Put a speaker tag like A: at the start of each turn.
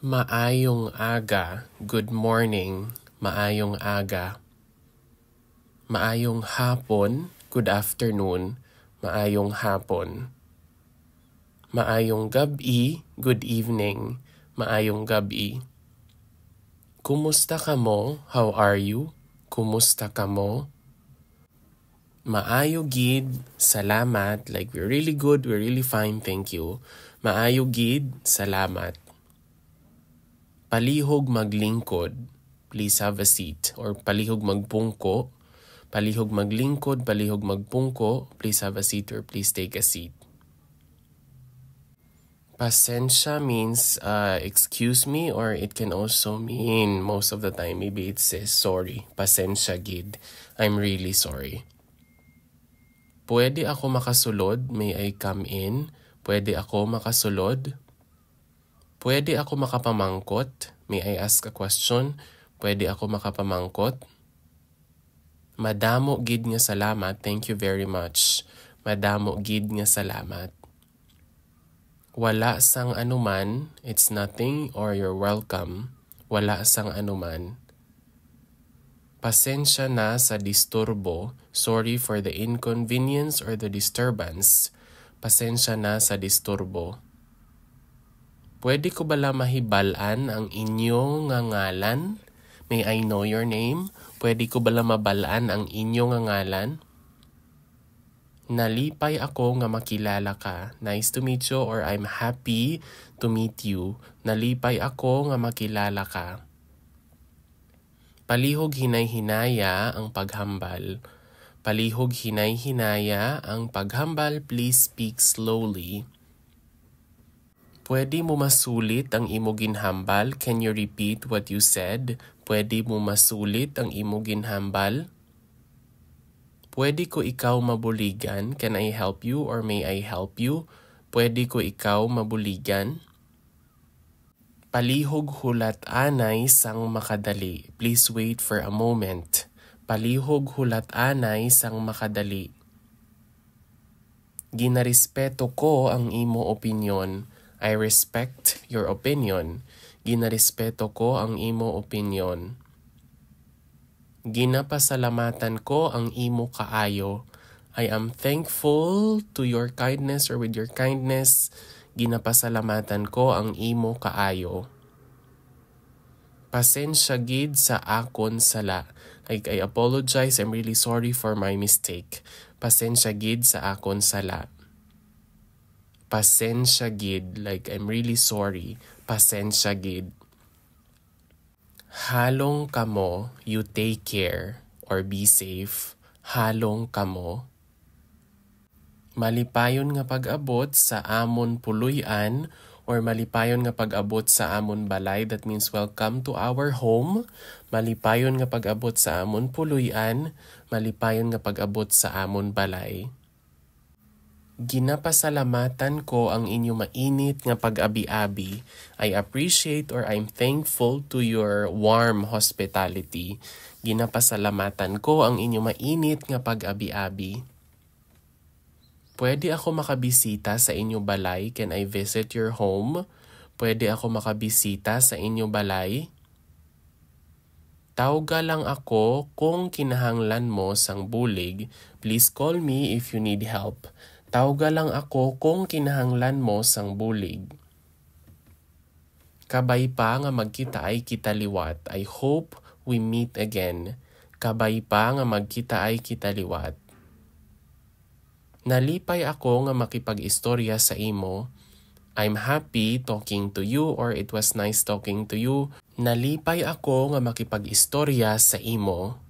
A: Maayong aga, good morning, maayong aga. Maayong hapon, good afternoon, maayong hapon. Maayong gabi, good evening, maayong gabi. Kumusta ka mo? How are you? Kumusta ka mo? Maayo gid, salamat, like we're really good, we're really fine, thank you. Maayo gid, salamat. Palihog maglingkod, please have a seat. Or palihog magpungko, palihog maglingkod, palihog magpungko, please have a seat or please take a seat. Pasensya means excuse me, or it can also mean most of the time maybe it says sorry. Pasensya gid, I'm really sorry. Pwede ako makasulod, may I come in? Pwede ako makasulod? Pwede ako makapamangkot? May I ask a question? Pwede ako makapamangkot? Madamo gid nga salamat, thank you very much. Madamo gid nga salamat. Wala sang anuman, it's nothing or you're welcome. Wala sang anuman. Pasensya na sa disturbo, sorry for the inconvenience or the disturbance. Pasensya na sa disturbo. Pwede ko bala mahibalan ang inyo nga ngalan? May I know your name? Pwede ko bala mabalaan ang inyo nga ngalan? Nalipay ako nga makilala ka. Nice to meet you or I'm happy to meet you. Nalipay ako nga makilala ka. Palihog hinay-hinaya ang paghambal. Palihog hinay-hinaya ang paghambal. Please speak slowly. Pwede mo masulit ang imo ginhambal? Can you repeat what you said? Pwede mo masulit ang imo ginhambal? Pwede ko ikaw mabuligan? Can I help you or may I help you? Pwede ko ikaw mabuligan? Palihog hulat anay sang makadali. Please wait for a moment. Palihog hulat anay sang makadali. Ginarespeto ko ang imo opinyon. I respect your opinion. Ginarespeto ko ang imo opinyon. Ginapasalamatan ko ang imo kaayo. I am thankful to your kindness or with your kindness. Ginapasalamatan ko ang imo kaayo. Pasensya gid sa akon sala. Like I apologize, I'm really sorry for my mistake. Pasensya gid sa akon sala. Pasensya gid, like I'm really sorry. Pasensya gid. Halong kamo, you take care or be safe. Halong kamo. Malipayon nga pag-abot sa amon puluyan or malipayon nga pag-abot sa amon balay. That means welcome to our home. Malipayon nga pag-abot sa amon puluyan. Malipayon nga pag-abot sa amon balay. Ginapasalamatan ko ang inyo mainit nga pag-abi-abi. I appreciate or I'm thankful to your warm hospitality. Ginapasalamatan ko ang inyo mainit nga pag-abi-abi. Pwede ako makabisita sa inyo balay? Can I visit your home? Pwede ako makabisita sa inyo balay? Tawga lang ako kung kinahanglan mo sang bulig. Please call me if you need help. Tawga lang ako kung kinahanglan mo sang bulig. Kabay pa nga magkita ay kitaliwat. I hope we meet again. Kabay pa nga magkita ay kitaliwat. Nalipay ako nga makipag-istorya sa imo. I'm happy talking to you or it was nice talking to you. Nalipay ako nga makipag-istorya sa imo.